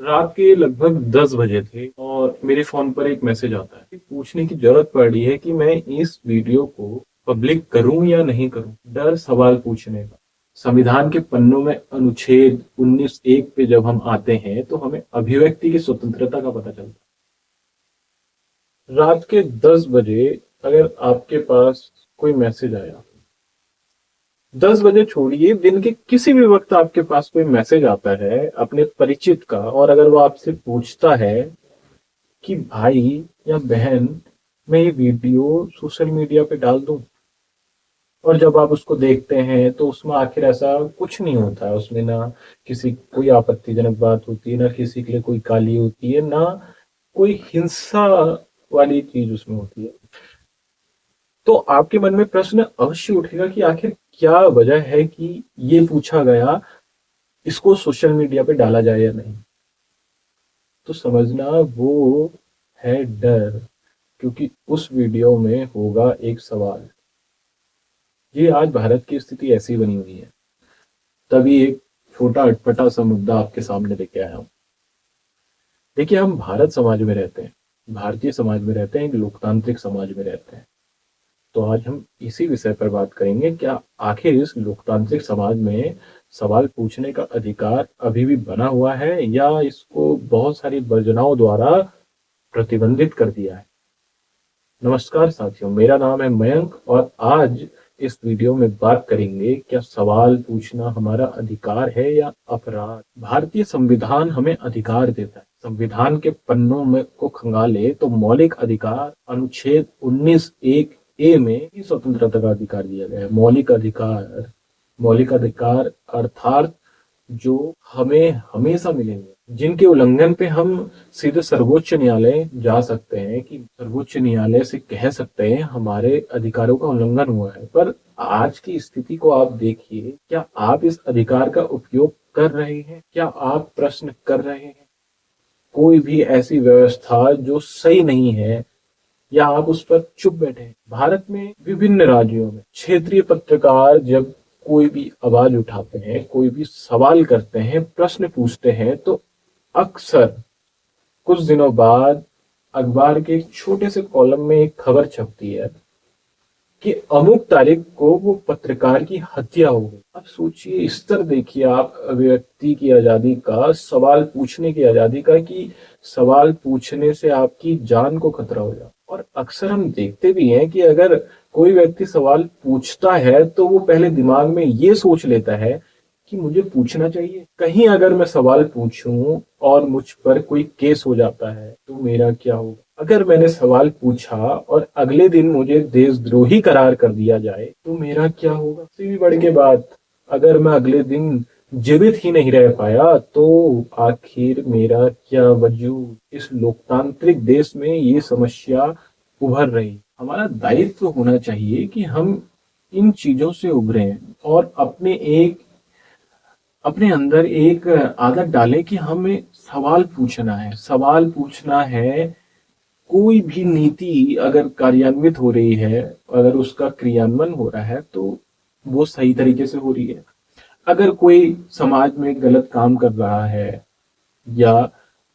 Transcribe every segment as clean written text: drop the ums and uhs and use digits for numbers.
रात के लगभग 10 बजे थे और मेरे फोन पर एक मैसेज आता है कि पूछने की जरूरत पड़ रही है कि मैं इस वीडियो को पब्लिक करूं या नहीं करूं। डर सवाल पूछने का। संविधान के पन्नों में अनुच्छेद 19(1) पे जब हम आते हैं तो हमें अभिव्यक्ति की स्वतंत्रता का पता चलता है। रात के 10 बजे अगर आपके पास कोई मैसेज आया, 10 बजे छोड़िए, दिन के किसी भी वक्त आपके पास कोई मैसेज आता है अपने परिचित का, और अगर वो आपसे पूछता है कि भाई या बहन, मैं ये वीडियो सोशल मीडिया पे डाल दूं, और जब आप उसको देखते हैं तो उसमें आखिर ऐसा कुछ नहीं होता है। उसमें ना किसी कोई आपत्तिजनक बात होती है, ना किसी के लिए कोई गाली होती है, ना कोई हिंसा वाली चीज उसमें होती है। तो आपके मन में प्रश्न अवश्य उठेगा कि आखिर क्या वजह है कि ये पूछा गया, इसको सोशल मीडिया पे डाला जाए या नहीं। तो समझना वो है डर, क्योंकि उस वीडियो में होगा एक सवाल। ये आज भारत की स्थिति ऐसी बनी हुई है, तभी एक छोटा अटपटा सा मुद्दा आपके सामने लेके आया हूं। देखिए, हम भारत समाज में रहते हैं, भारतीय समाज में रहते हैं, एक लोकतांत्रिक समाज में रहते हैं। तो आज हम इसी विषय पर बात करेंगे, क्या आखिर इस लोकतांत्रिक समाज में सवाल पूछने का अधिकार अभी भी बना हुआ है, या इसको बहुत सारी वर्जनाओं द्वारा प्रतिबंधित कर दिया है। नमस्कार साथियों, मेरा नाम है मयंक और आज इस वीडियो में बात करेंगे, क्या सवाल पूछना हमारा अधिकार है या अपराध। भारतीय संविधान हमें अधिकार देता है। संविधान के पन्नों में को खंगाले तो मौलिक अधिकार अनुच्छेद 19(1)(a) में ही स्वतंत्रता का अधिकार दिया गया है। मौलिक अधिकार अर्थात जो हमें हमेशा मिलेंगे, जिनके उल्लंघन पे हम सीधे सर्वोच्च न्यायालय जा सकते हैं, कि सर्वोच्च न्यायालय से कह सकते हैं हमारे अधिकारों का उल्लंघन हुआ है। पर आज की स्थिति को आप देखिए, क्या आप इस अधिकार का उपयोग कर रहे हैं? क्या आप प्रश्न कर रहे हैं? कोई भी ऐसी व्यवस्था जो सही नहीं है, या आप उस पर चुप बैठे हैं? भारत में विभिन्न राज्यों में क्षेत्रीय पत्रकार जब कोई भी आवाज उठाते हैं, कोई भी सवाल करते हैं, प्रश्न पूछते हैं, तो अक्सर कुछ दिनों बाद अखबार के एक छोटे से कॉलम में एक खबर छपती है कि अमुक तारीख को वो पत्रकार की हत्या हो गई। अब सोचिए, स्तर देखिए आप अभिव्यक्ति की आजादी का, सवाल पूछने की आजादी का, कि सवाल पूछने से आपकी जान को खतरा हो जाए। और अक्सर हम देखते भी हैं कि अगर कोई व्यक्ति सवाल पूछता है तो वो पहले दिमाग में ये सोच लेता है कि मुझे पूछना चाहिए, कहीं अगर मैं सवाल पूछूं और मुझ पर कोई केस हो जाता है तो मेरा क्या होगा। अगर मैंने सवाल पूछा और अगले दिन मुझे देशद्रोही करार कर दिया जाए तो मेरा क्या होगा। इससे भी बढ़ के बात, अगर मैं अगले दिन जीवित ही नहीं रह पाया तो आखिर मेरा क्या वजूद। इस लोकतांत्रिक देश में ये समस्या उभर रही। हमारा दायित्व होना चाहिए कि हम इन चीजों से उभरें और अपने अंदर एक आदत डालें कि हमें सवाल पूछना है। सवाल पूछना है। कोई भी नीति अगर कार्यान्वित हो रही है, अगर उसका क्रियान्वयन हो रहा है, तो वो सही तरीके से हो रही है। अगर कोई समाज में गलत काम कर रहा है, या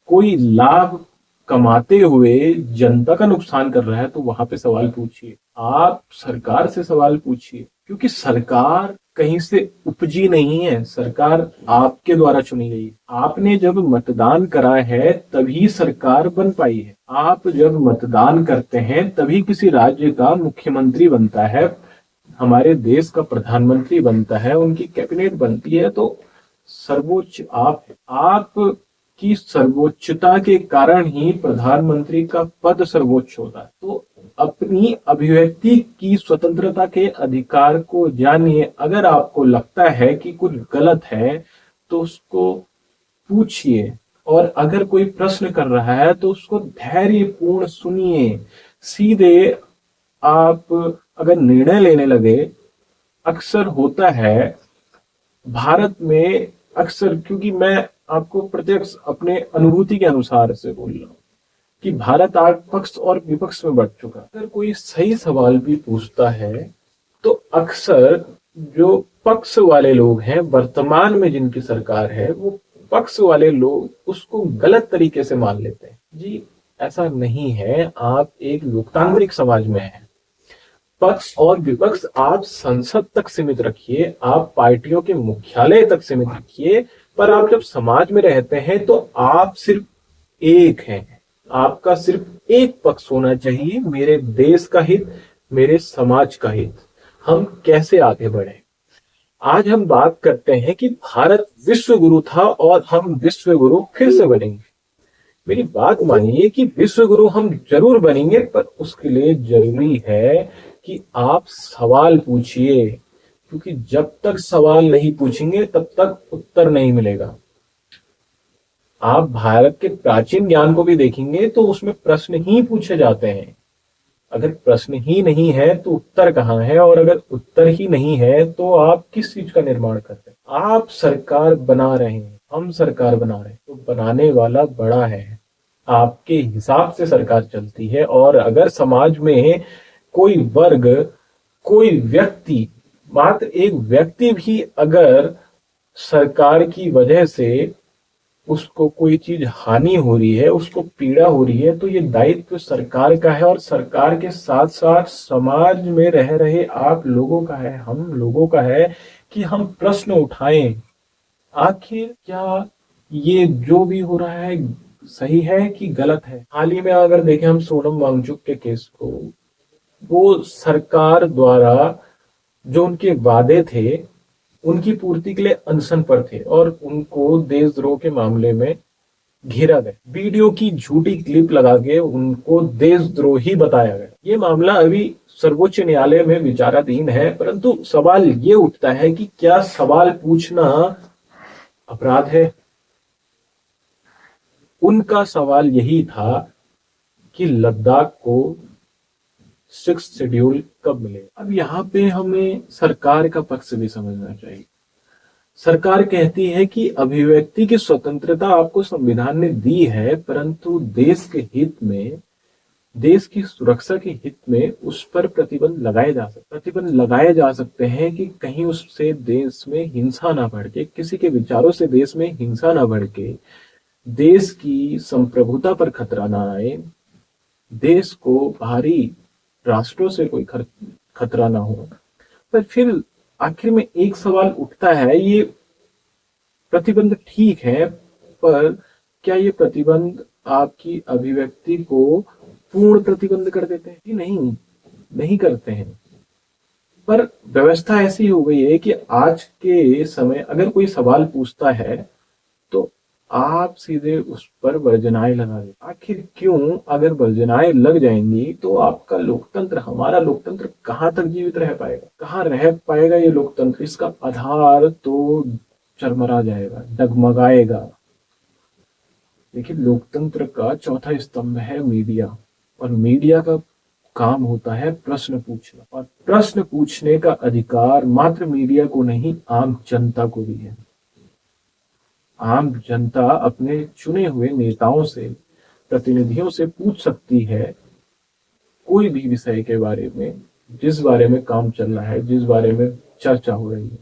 कोई लाभ कमाते हुए जनता का नुकसान कर रहा है, तो वहां पे सवाल पूछिए। आप सरकार से सवाल पूछिए, क्योंकि सरकार कहीं से उपजी नहीं है, सरकार आपके द्वारा चुनी गई है। आपने जब मतदान करा है तभी सरकार बन पाई है। आप जब मतदान करते हैं तभी किसी राज्य का मुख्यमंत्री बनता है, हमारे देश का प्रधानमंत्री बनता है, उनकी कैबिनेट बनती है। तो सर्वोच्च आप है। आप की सर्वोच्चता के कारण ही प्रधानमंत्री का पद सर्वोच्च होता है। तो अपनी अभिव्यक्ति की स्वतंत्रता के अधिकार को जानिए। अगर आपको लगता है कि कुछ गलत है तो उसको पूछिए, और अगर कोई प्रश्न कर रहा है तो उसको धैर्यपूर्ण सुनिए। सीधे आप अगर निर्णय लेने लगे, अक्सर होता है भारत में, अक्सर, क्योंकि मैं आपको प्रत्यक्ष अपने अनुभूति के अनुसार से बोल रहा हूँ कि भारत आज पक्ष और विपक्ष में बढ़ चुका है। अगर कोई सही सवाल भी पूछता है तो अक्सर जो पक्ष वाले लोग हैं, वर्तमान में जिनकी सरकार है, वो पक्ष वाले लोग उसको गलत तरीके से मान लेते हैं। जी ऐसा नहीं है, आप एक लोकतांत्रिक समाज में हैं। पक्ष और विपक्ष आप संसद तक सीमित रखिए, आप पार्टियों के मुख्यालय तक सीमित रखिए, पर आप जब समाज में रहते हैं तो आप सिर्फ एक हैं। आपका सिर्फ एक पक्ष होना चाहिए, मेरे देश का हित, मेरे समाज का हित। हम कैसे आगे बढ़े? आज हम बात करते हैं कि भारत विश्व गुरु था और हम विश्व गुरु फिर से बनेंगे। मेरी बात मानिए कि विश्व गुरु हम जरूर बनेंगे, पर उसके लिए जरूरी है कि आप सवाल पूछिए, क्योंकि जब तक सवाल नहीं पूछेंगे तब तक उत्तर नहीं मिलेगा। आप भारत के प्राचीन ज्ञान को भी देखेंगे तो उसमें प्रश्न ही पूछे जाते हैं। अगर प्रश्न ही नहीं है तो उत्तर कहाँ है, और अगर उत्तर ही नहीं है तो आप किस चीज का निर्माण कर रहे हैं? आप सरकार बना रहे हैं, हम सरकार बना रहे हैं, तो बनाने वाला बड़ा है, आपके हिसाब से सरकार चलती है। और अगर समाज में कोई वर्ग, कोई व्यक्ति, मात्र एक व्यक्ति भी अगर सरकार की वजह से उसको कोई चीज हानि हो रही है, उसको पीड़ा हो रही है, तो ये दायित्व सरकार का है, और सरकार के साथ साथ समाज में रह रहे आप लोगों का है, हम लोगों का है कि हम प्रश्न उठाएं। आखिर क्या ये जो भी हो रहा है सही है कि गलत है? हाल ही में अगर देखें हम सोनम वांगचुक के केस को, वो सरकार द्वारा जो उनके वादे थे उनकी पूर्ति के लिए अनशन पर थे और उनको देशद्रोह के मामले में घेरा गया। वीडियो की झूठी क्लिप लगा के उनको देशद्रोही बताया गया। ये मामला अभी सर्वोच्च न्यायालय में विचाराधीन है, परंतु सवाल ये उठता है कि क्या सवाल पूछना अपराध है? उनका सवाल यही था कि लद्दाख को 6th शेड्यूल कब मिलेगा। अब यहाँ पे हमें सरकार का पक्ष भी समझना चाहिए। सरकार कहती है कि अभिव्यक्ति की स्वतंत्रता आपको संविधान ने दी है, परंतु देश के हित में, देश की सुरक्षा के हित में उस पर प्रतिबंध लगाए जा सकते हैं कि कहीं उससे देश में हिंसा ना बढ़ के, किसी के विचारों से देश में हिंसा ना बढ़ के, देश की संप्रभुता पर खतरा ना आए, देश को बाहरी राष्ट्रों से कोई खतरा ना हो। पर फिर आखिर में एक सवाल उठता है, ये प्रतिबंध ठीक है, पर क्या ये प्रतिबंध आपकी अभिव्यक्ति को पूर्ण प्रतिबंध कर देते हैं? नहीं करते हैं। पर व्यवस्था ऐसी हो गई है कि आज के समय अगर कोई सवाल पूछता है तो आप सीधे उस पर वर्जनाएं लगा दें। आखिर क्यों? अगर वर्जनाएं लग जाएंगी तो आपका लोकतंत्र, हमारा लोकतंत्र कहाँ तक जीवित रह पाएगा? कहाँ रह पाएगा ये लोकतंत्र? इसका आधार तो चरमरा जाएगा, डगमगाएगा। देखिए, लोकतंत्र का चौथा स्तंभ है मीडिया, और मीडिया का काम होता है प्रश्न पूछना, और प्रश्न पूछने का अधिकार मात्र मीडिया को नहीं, आम जनता को भी है। आम जनता अपने चुने हुए नेताओं से, प्रतिनिधियों से पूछ सकती है कोई भी विषय के बारे में, जिस बारे में काम चल रहा है, जिस बारे में चर्चा हो रही है।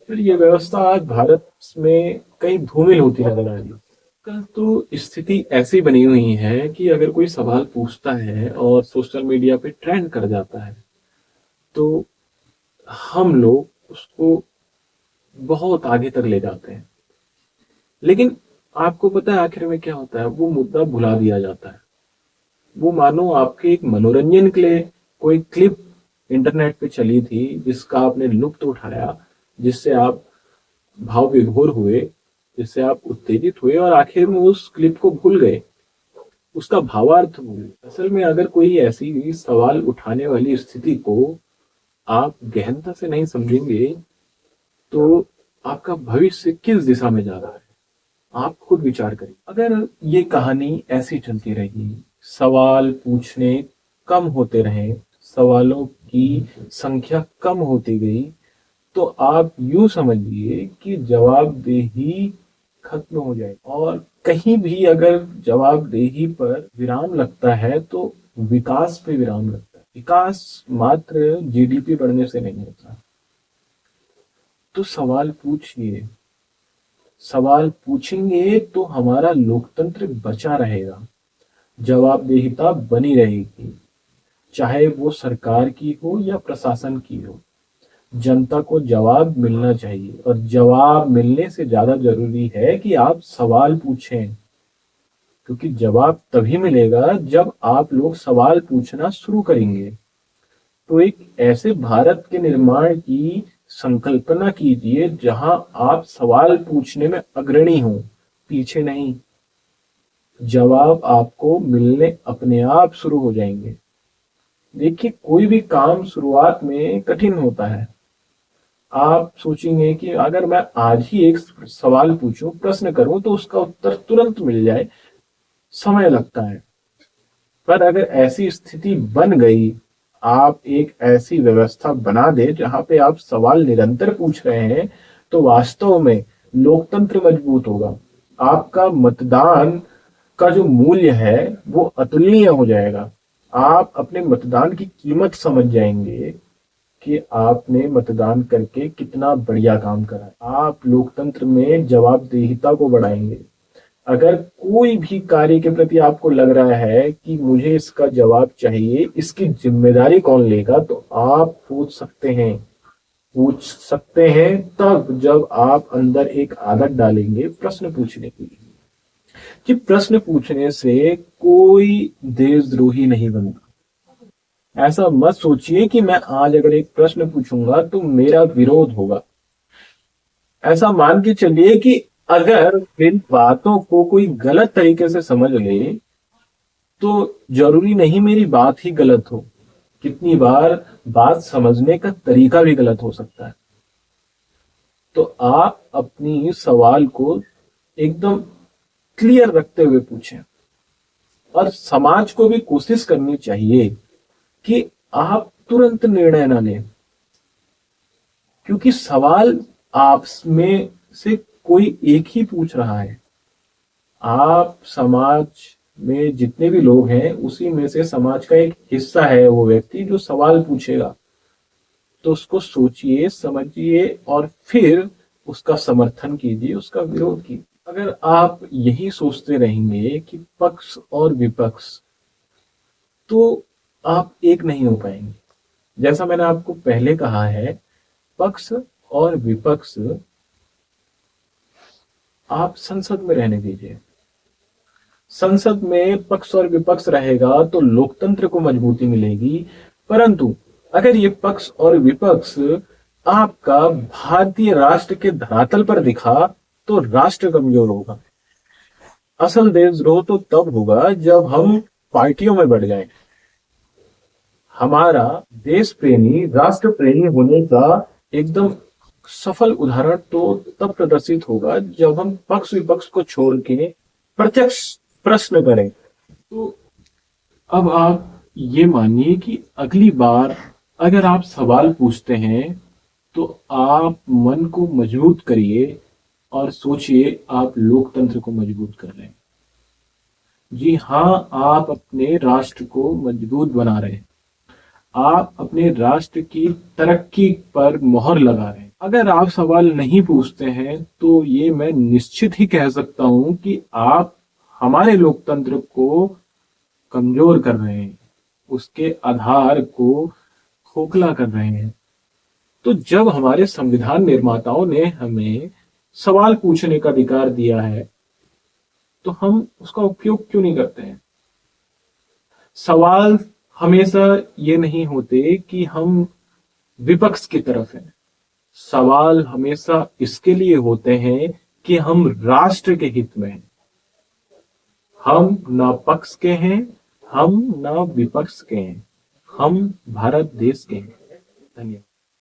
फिर ये व्यवस्था आज भारत में कई धूमिल होती नजर आ रही है। कल तो स्थिति ऐसी बनी हुई है कि अगर कोई सवाल पूछता है और सोशल मीडिया पे ट्रेंड कर जाता है तो हम लोग उसको बहुत आगे तक ले जाते हैं। लेकिन आपको पता है आखिर में क्या होता है? वो मुद्दा भुला दिया जाता है। वो मानो आपके एक मनोरंजन के लिए कोई क्लिप इंटरनेट पे चली थी जिसका आपने लुत्फ उठाया, जिससे आप भाव विभोर हुए, जिससे आप उत्तेजित हुए और आखिर में उस क्लिप को भूल गए, उसका भावार्थ भूल गए। असल में अगर कोई ऐसी सवाल उठाने वाली स्थिति को आप गहनता से नहीं समझेंगे तो आपका भविष्य किस दिशा में जा रहा है आप खुद विचार करिए। अगर ये कहानी ऐसी चलती रही, सवाल पूछने कम होते रहे, सवालों की संख्या कम होती गई, तो आप यूं समझिए कि जवाबदेही खत्म हो जाए। और कहीं भी अगर जवाबदेही पर विराम लगता है तो विकास पे विराम लगता है। विकास मात्र जीडीपी बढ़ने से नहीं होता। तो सवाल पूछिए, सवाल पूछेंगे तो हमारा लोकतंत्र बचा रहेगा, जवाबदेहिता बनी रहेगी, चाहे वो सरकार की हो या प्रशासन की हो। जनता को जवाब मिलना चाहिए और जवाब मिलने से ज्यादा जरूरी है कि आप सवाल पूछें, क्योंकि जवाब तभी मिलेगा जब आप लोग सवाल पूछना शुरू करेंगे। तो एक ऐसे भारत के निर्माण की संकल्पना कीजिए जहां आप सवाल पूछने में अग्रणी हो, पीछे नहीं। जवाब आपको मिलने अपने आप शुरू हो जाएंगे। देखिए, कोई भी काम शुरुआत में कठिन होता है। आप सोचेंगे कि अगर मैं आज ही एक सवाल पूछूं, प्रश्न करूं तो उसका उत्तर तुरंत मिल जाए, समय लगता है। पर अगर ऐसी स्थिति बन गई, आप एक ऐसी व्यवस्था बना दे जहां पे आप सवाल निरंतर पूछ रहे हैं, तो वास्तव में लोकतंत्र मजबूत होगा। आपका मतदान का जो मूल्य है वो अतुलनीय हो जाएगा। आप अपने मतदान की कीमत समझ जाएंगे कि आपने मतदान करके कितना बढ़िया काम करा है। आप लोकतंत्र में जवाबदेहिता को बढ़ाएंगे। अगर कोई भी कार्य के प्रति आपको लग रहा है कि मुझे इसका जवाब चाहिए, इसकी जिम्मेदारी कौन लेगा, तो आप पूछ सकते हैं तब जब आप अंदर एक आदत डालेंगे प्रश्न पूछने की। कि प्रश्न पूछने से कोई देशद्रोही नहीं बनता। ऐसा मत सोचिए कि मैं आज अगर एक प्रश्न पूछूंगा तो मेरा विरोध होगा। ऐसा मान के चलिए कि अगर इन बातों को कोई गलत तरीके से समझ ले तो जरूरी नहीं मेरी बात ही गलत हो। कितनी बार बात समझने का तरीका भी गलत हो सकता है। तो आप अपनी सवाल को एकदम क्लियर रखते हुए पूछें और समाज को भी कोशिश करनी चाहिए कि आप तुरंत निर्णय ना लें, क्योंकि सवाल आपस में से कोई एक ही पूछ रहा है। आप समाज में जितने भी लोग हैं उसी में से समाज का एक हिस्सा है वो व्यक्ति जो सवाल पूछेगा। तो उसको सोचिए, समझिए और फिर उसका समर्थन कीजिए, उसका विरोध कीजिए। अगर आप यही सोचते रहेंगे कि पक्ष और विपक्ष, तो आप एक नहीं हो पाएंगे। जैसा मैंने आपको पहले कहा है, पक्ष और विपक्ष आप संसद में रहने दीजिए। संसद में पक्ष और विपक्ष रहेगा तो लोकतंत्र को मजबूती मिलेगी। परंतु अगर ये पक्ष और विपक्ष आपका भारतीय राष्ट्र के धरातल पर दिखा तो राष्ट्र कमजोर होगा। असल देशद्रोह तो तब होगा जब हम पार्टियों में बढ़ जाएं। हमारा देश प्रेमी, राष्ट्र प्रेमी होने का एकदम सफल उदाहरण तो तब प्रदर्शित होगा जब हम पक्ष विपक्ष को छोड़ के प्रत्यक्ष प्रश्न करें। तो अब आप ये मानिए कि अगली बार अगर आप सवाल पूछते हैं तो आप मन को मजबूत करिए और सोचिए आप लोकतंत्र को मजबूत कर रहे हैं। जी हाँ, आप अपने राष्ट्र को मजबूत बना रहे हैं। आप अपने राष्ट्र की तरक्की पर मोहर लगा रहे हैं। अगर आप सवाल नहीं पूछते हैं तो ये मैं निश्चित ही कह सकता हूं कि आप हमारे लोकतंत्र को कमजोर कर रहे हैं, उसके आधार को खोखला कर रहे हैं। तो जब हमारे संविधान निर्माताओं ने हमें सवाल पूछने का अधिकार दिया है तो हम उसका उपयोग क्यों नहीं करते हैं? सवाल हमेशा ये नहीं होते कि हम विपक्ष की तरफ हैं। सवाल हमेशा इसके लिए होते हैं कि हम राष्ट्र के हित में हैं। हम ना पक्ष के हैं, हम ना विपक्ष के हैं, हम भारत देश के हैं। धन्यवाद।